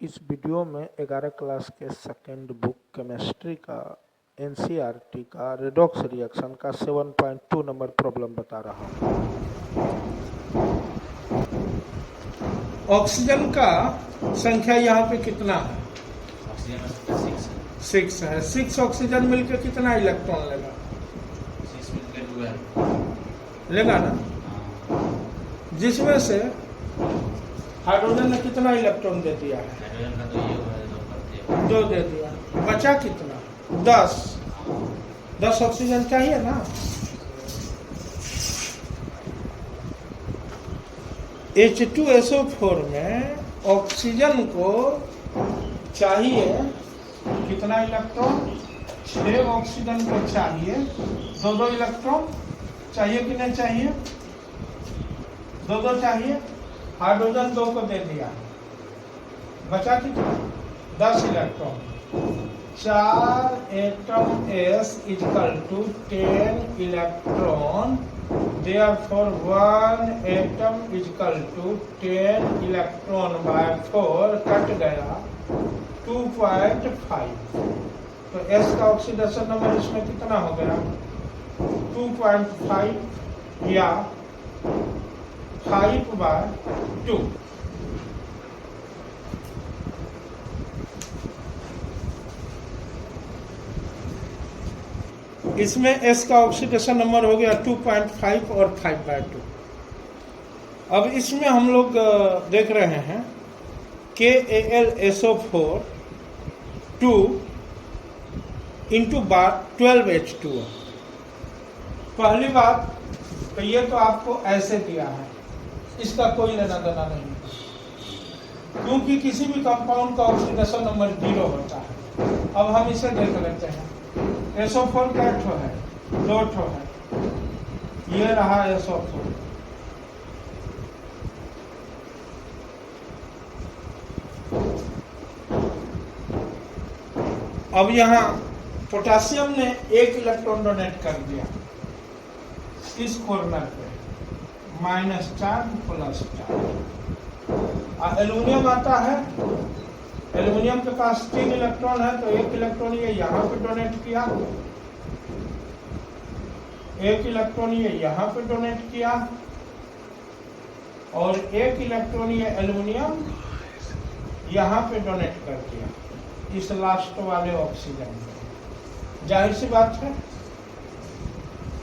इस वीडियो में 11 क्लास के सेकेंड बुक केमिस्ट्री का एनसीईआरटी का रेडॉक्स रिएक्शन का 7.2 नंबर प्रॉब्लम बता रहा हूँ। ऑक्सीजन का संख्या यहाँ पे कितना है? ऑक्सीजन 6 है। 6 ऑक्सीजन मिलकर कितना इलेक्ट्रॉन लेगा? 6 मिलकर 12 लेगा ना, जिसमें से हाइड्रोजन ने कितना इलेक्ट्रॉन दे दिया है? हाइड्रोजन का तो ये है 2 दे दिया। बचा कितना? 10 ऑक्सीजन चाहिए ना। H2SO4 में ऑक्सीजन को चाहिए कितना इलेक्ट्रॉन? 6 ऑक्सीजन को चाहिए 2 इलेक्ट्रॉन चाहिए कि नहीं चाहिए? 2 चाहिए। हाइड्रोजन 2 को दे दिया, बचा कितना? 10 electron. 4 atom S equal to 10 electron, therefore 1 atom equal to 10 electron by 4 cut गया 2.5। तो S का ऑक्सीडेशन नंबर इसमें कितना हो गया? 2.5 या 5/2। इसमें S का ऑक्सीडेशन नंबर हो गया 2.5 और 5/2। अब इसमें हम लोग देख रहे हैं KAlSO4 2 इंटू 12H2O। पहली बात तो ये तो आपको ऐसे दिया है, इसका कोई लेना देना नहीं, क्योंकि किसी भी कंपाउंड का ऑक्सीडेशन नंबर 0 होता है। अब हम इसे देख लेते हैं। SO4 का 1 ठो है, 2 ठो है, ये रहा SO4। अब यहाँ पोटेशियम ने 1 इलेक्ट्रॉन डोनेट कर दिया इस कॉर्नर पे, -4 +4। एल्यूमिनियम आता है, एल्यूमिनियम के पास 3 इलेक्ट्रॉन है, तो 1 इलेक्ट्रॉन ये यहाँ पे डोनेट किया, 1 इलेक्ट्रॉन ये यहाँ पे डोनेट किया, और 1 इलेक्ट्रॉन ये एल्यूमिनियम यहाँ पे डोनेट कर दिया इस लास्ट वाले ऑक्सीजन में। जाहिर सी बात है,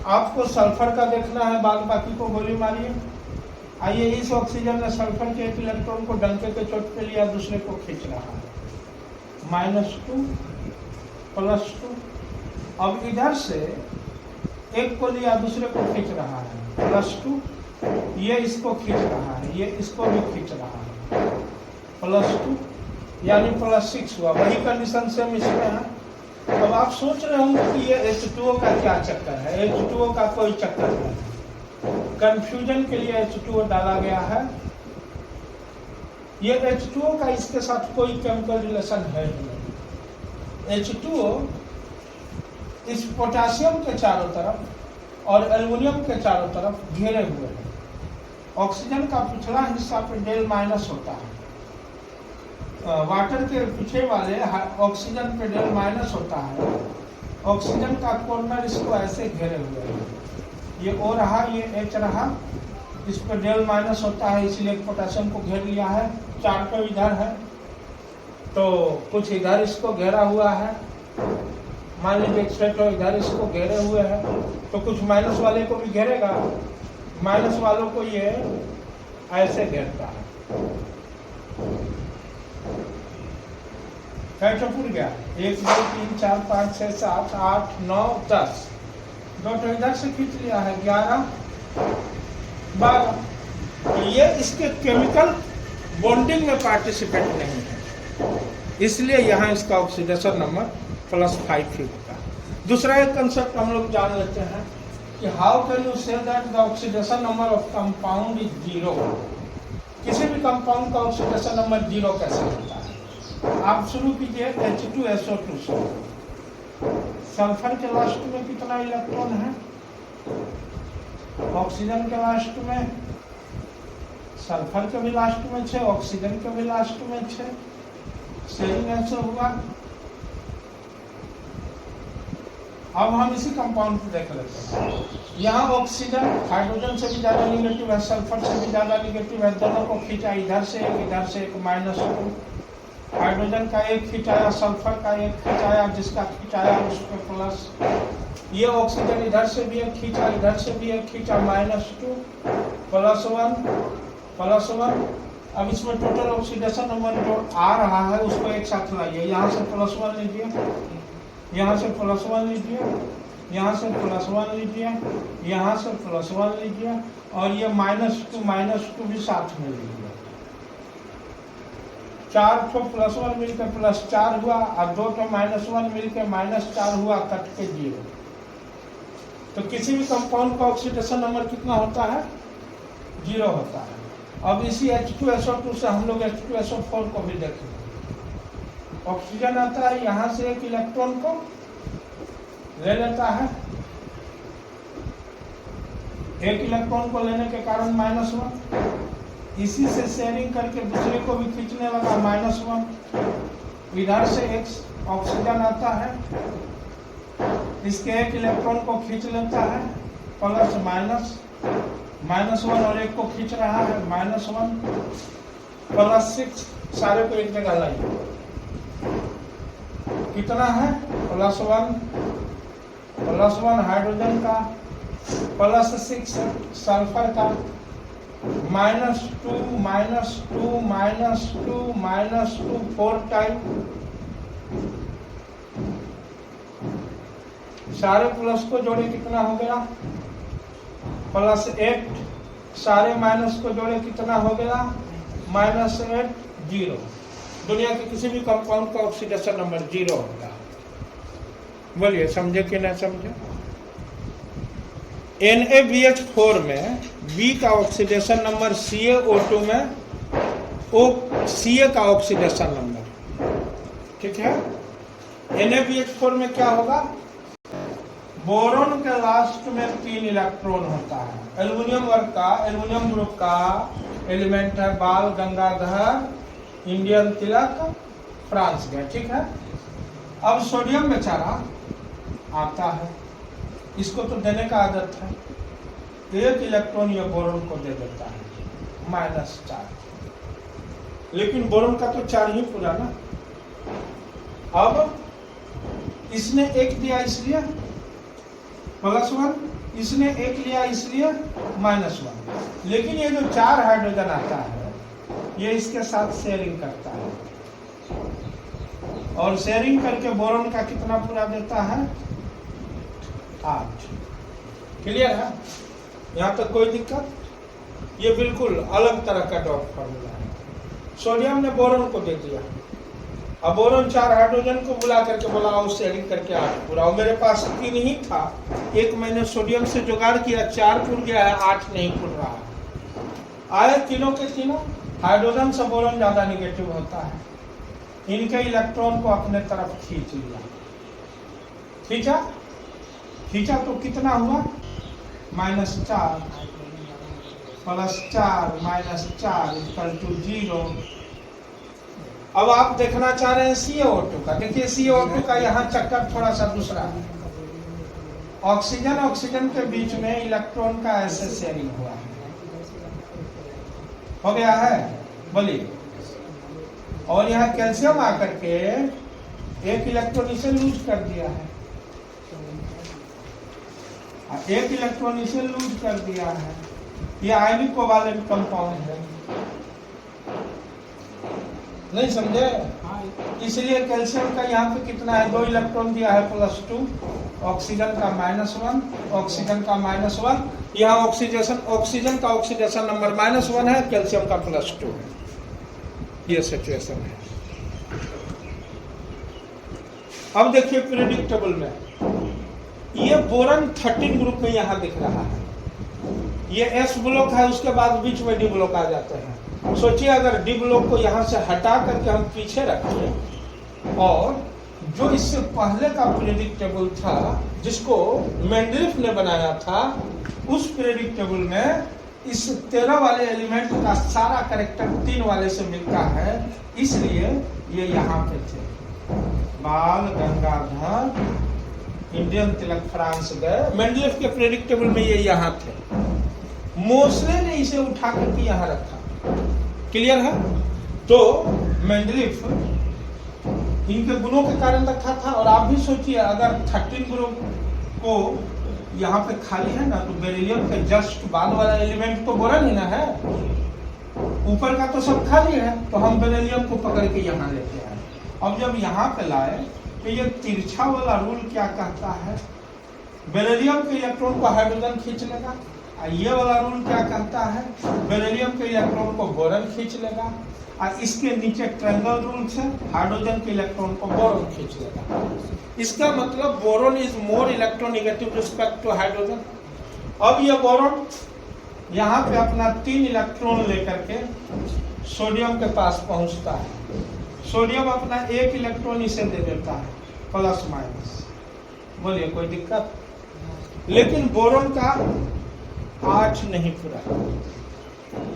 आपको सल्फर का देखना है, बाद बाकी को गोली मारिए। आइए, इस ऑक्सीजन ने सल्फर के 1 इलेक्ट्रॉन को डंके के चोट पे लिया, दूसरे को खींच रहा है, -2 +2। अब इधर से 1 को लिया, दूसरे को खींच रहा है, +2। ये इसको खींच रहा है, ये इसको भी खींच रहा है, +2 यानी +6 हुआ। वही कंडीशन सेम इसमें है। अब आप सोच रहे होंगे कि ये H2O का क्या चक्कर है? H2O का कोई चक्कर नहीं, कंफ्यूजन के लिए H2O डाला गया है। ये H2O का इसके साथ कोई केमिकल रिलेशन है नहीं। H2O इस पोटेशियम के चारों तरफ और एल्युमिनियम के चारों तरफ घेरे हुए हैं। ऑक्सीजन का पिछला हिस्सा पे डेल माइनस होता है, वाटर के पीछे वाले ऑक्सीजन पे डेल माइनस होता है। ऑक्सीजन का कॉर्नर इसको ऐसे घेरे हुए है, ये O रहा, ये H रहा, इस पर डेल माइनस होता है, इसलिए पोटेशियम को घेर लिया है। 4 पे इधर है, तो कुछ इधर इसको घेरा हुआ है, मान लीजिए 6 तो इधर इसको घेरे हुए हैं, तो कुछ माइनस वाले को भी घेरेगा, माइनस वालों को ये ऐसे घेरता है। कैसे पूर गया? 1 2 3 4 5 6 7 8 9 10। 2 तो इधर से खींच लिया है, 11 12। तो ये इसके केमिकल बॉन्डिंग में पार्टिसिपेट नहीं है, इसलिए यहाँ इसका ऑक्सीडेशन नंबर +5 ही होगा। दूसरा एक कंसेप्ट हम लोग जान लेते हैं कि how can you say that the oxidation number of compound is 0। किसी भी कंपाउंड का ऑक्सीडेशन नंबर 0 कैसे होता है? आप शुरू कीजिए H2SO2 से। सल्फर के लास्ट में कितना इलेक्ट्रॉन है? ऑक्सीजन के लास्ट में, सल्फर के भी लास्ट में 6, ऑक्सीजन के भी लास्ट में 6। शेयरिंग ऐसे हुआ। अब हम इसी कंपाउंड को देख लेते हैं। यहाँ ऑक्सीजन हाइड्रोजन से भी ज्यादा निगेटिव है, सल्फर से भी ज्यादा निगेटिव है, दोनों को खींचा इधर से एक -2। हाइड्रोजन का एक खिंचाया, सल्फर का एक खिंचाया, जिसका खिंचाया उसको प्लस। ये ऑक्सीजन इधर से भी एक खींचा, इधर से भी एक खींचा, -2 +1। अब इसमें टोटल ऑक्सीडेशन नंबर जो आ रहा है उसको एक साथ लाइए। यहाँ से +1 लीजिए, यहाँ से +1 लीजिए, यहाँ से +1 लीजिए, यहाँ से +1 लीजिए, और ये -2 भी साथ में लीजिए। 4 ठो +1 मिलकर +4 हुआ, और 2 ठो -1 मिलकर -4 हुआ, कट के 0। तो किसी भी कंपाउंड का ऑक्सीडेशन नंबर कितना होता है? 0 होता है। अब इसी H2SO2 से हम लोग H2SO4 को भी देखेंगे। ऑक्सीजन आता है, यहाँ से एक इलेक्ट्रॉन को ले लेता है, एक इलेक्ट्रॉन को लेने के कारण -1, इसी से शेयरिंग करके दूसरे को भी खींचने लगा, -1। इधर से एक ऑक्सीजन आता है, इसके एक इलेक्ट्रॉन को खींच लेता है, +-1 और एक को खींच रहा है, -1 +6। सारे को एक जगह लाइए। कितना है? +1 हाइड्रोजन का, +6 सल्फर का, -2 4 टाइम। सारे प्लस को जोड़े कितना हो गया? +8। सारे माइनस को जोड़े कितना हो गया? -8 0। दुनिया के किसी भी कंपाउंड का ऑक्सीडेशन नंबर 0 होगा। बोलिए, समझे कि नहीं समझे? NaBH4 में B का ऑक्सीडेशन नंबर CaO2 में Ca का ऑक्सीडेशन नंबर, ठीक है। NaBH4 में क्या होगा? बोरोन के लास्ट में 3 इलेक्ट्रॉन होता है। एल्युमिनियम वर्ग का, एल्युमिनियम ग्रुप का एलिमेंट है बाल गंगाधर, इंडियन तिलक, फ्रांस गए, ठीक है। अब सोडियम बेचारा आता है, इसको तो देने का आदत है, 1 इलेक्ट्रॉन ये बोरोन को दे देता है, -4। लेकिन बोरोन का तो 4 ही पूरा ना। अब इसने 1 दिया इसलिए +1, इसने 1 लिया इसलिए -1। लेकिन ये जो 4 हाइड्रोजन आता है, ये इसके साथ शेयरिंग करता है, और शेयरिंग करके बोरोन का कितना पूरा देता है? 8। क्लियर है? यहाँ तक कोई दिक्कत? ये बिल्कुल अलग तरह का डॉट फॉर्मूला है। सोडियम ने बोरोन को दे दिया, अब बोरोन 4 हाइड्रोजन को बुला करके बोला आओ शेयरिंग करके 8 पूरा। और मेरे पास 3 ही था, एक मैंने सोडियम से जुगाड़ किया, 4 पुर गया है, 8 नहीं पुर रहा है। आए तीनों के तीनों। हाइड्रोजन से बोरोन ज्यादा निगेटिव होता है, इनके इलेक्ट्रॉन को अपने तरफ खींच लिया। खींचा तो कितना हुआ? -4 +4 -4 = 0। अब आप देखना चाह रहे हैं CaO2 का। देखिए CaO2 का यहाँ चक्कर थोड़ा सा दूसरा है। ऑक्सीजन के बीच में इलेक्ट्रॉन का ऐसे शेयरिंग हुआ है, हो गया है, बोलिए। और यहाँ कैल्शियम आकर के 1 इलेक्ट्रॉन इसे लूज कर दिया है, 1 इलेक्ट्रॉन इसे लूज कर दिया है। ये आयनिक कोवालेंट कंपाउंड है, नहीं समझे? इसलिए कैल्शियम का यहाँ पे कितना है? 2 इलेक्ट्रॉन दिया है, +2। ऑक्सीजन का -1, ऑक्सीजन का -1। यहाँ ऑक्सीजन का ऑक्सीडेशन नंबर -1 है, कैल्शियम का +2 है। ये सिचुएशन है। अब देखिए प्रेडिक्टेबल में ये बोरन 13 ग्रुप में यहाँ दिख रहा है। ये S ब्लॉक है, उसके बाद बीच में D ब्लॉक आ जाते हैं। सोचिए अगर D ब्लॉक को यहाँ से हटा करके हम पीछे रखें, और जो इससे पहले का प्रेडिक्टेबल था जिसको मेंडलीफ ने बनाया था, उस प्रेडिक्टेबल में इस 13 वाले एलिमेंट का सारा करेक्टर 3 वाले से मिलता है, इसलिए ये यहाँ पे थे। बाल गंगाधर इंडियन तिलक फ्रांस गए, मेंडलेव के प्रेडिक्टेबल में ये यहाँ थे। मोसले ने इसे उठा करके यहाँ रखा। क्लियर है? तो मेंडलीफ इनके गुणों के कारण रखा था। और आप भी सोचिए, अगर 13 ग्रुप को यहाँ पे खाली है ना, तो बेरिलियम के जस्ट बाद वाला एलिमेंट तो बोरॉन ही ना है, ऊपर का तो सब खाली है। तो हम बेरिलियम को पकड़ के यहाँ लेके आए। अब जब यहाँ पे लाए तो ये तिरछा वाला रूल क्या कहता है, बेरिलियम के इलेक्ट्रॉन को हाइड्रोजन खींच लेगा। ये वाला रूल क्या कहता है, बेरिलियम के इलेक्ट्रॉन को बोरॉन खींच लेगा। और इसके नीचे ट्रायंगल रूल से हाइड्रोजन के इलेक्ट्रॉन को बोरॉन खींच लेगा। इसका मतलब boron is more electronegative respect to hydrogen. अब ये बोरॉन यहाँ पे अपना 3 इलेक्ट्रॉन लेकर के सोडियम के पास पहुंचता है। सोडियम अपना 1 इलेक्ट्रॉन इसे दे देता है, प्लस माइनस। बोलिए कोई दिक्कत? लेकिन बोरॉन का 8 नहीं पूरा,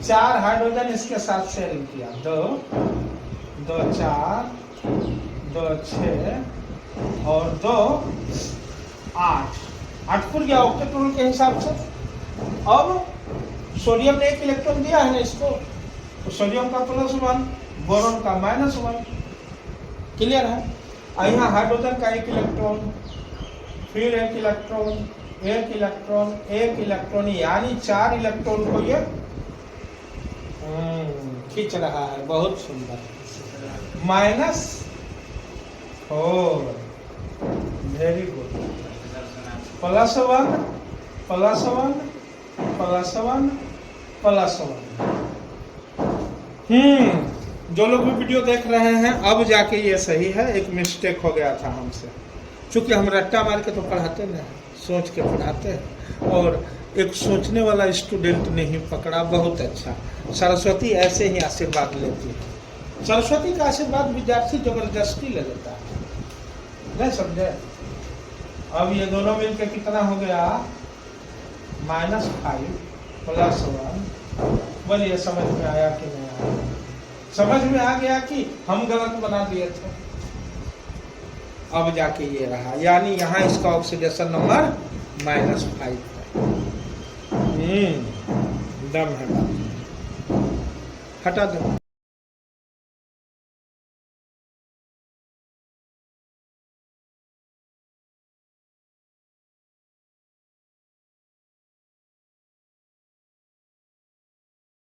4 हाइड्रोजन इसके साथ शेयरिंग किया। 2 2 4 2 6 और 2 8 पूर गया ऑक्टेट रूल के हिसाब से। अब सोडियम ने 1 इलेक्ट्रॉन दिया है ना इसको, तो सोडियम का +1, बोरॉन का -1। क्लियर है? यहाँ हाइड्रोजन का 1 इलेक्ट्रॉन, फिर 1 इलेक्ट्रॉन, 1 इलेक्ट्रॉन, 1 इलेक्ट्रॉन, यानी 4 इलेक्ट्रॉन को ये खींच रहा है। बहुत सुंदर। -4, वेरी गुड। +1 +1 +1 +1। जो लोग भी वीडियो देख रहे हैं, अब जाके ये सही है। एक मिस्टेक हो गया था हमसे, क्योंकि हम रट्टा मार के तो पढ़ाते नहीं, सोच के पढ़ाते हैं। और एक सोचने वाला स्टूडेंट ने ही पकड़ा, बहुत अच्छा। सरस्वती ऐसे ही आशीर्वाद लेती है। सरस्वती का आशीर्वाद विद्यार्थी जबरदस्ती ले लेता है, नहीं समझे? अब ये दोनों मिलकर कितना हो गया? -5 +1। बोलिए समझ में आया कि नहीं आया? समझ में आ गया कि हम गलत बना दिए थे। अब जाके ये रहा, यानी यहाँ इसका ऑक्सीडेशन नंबर -5 है। दम है, हटा दो।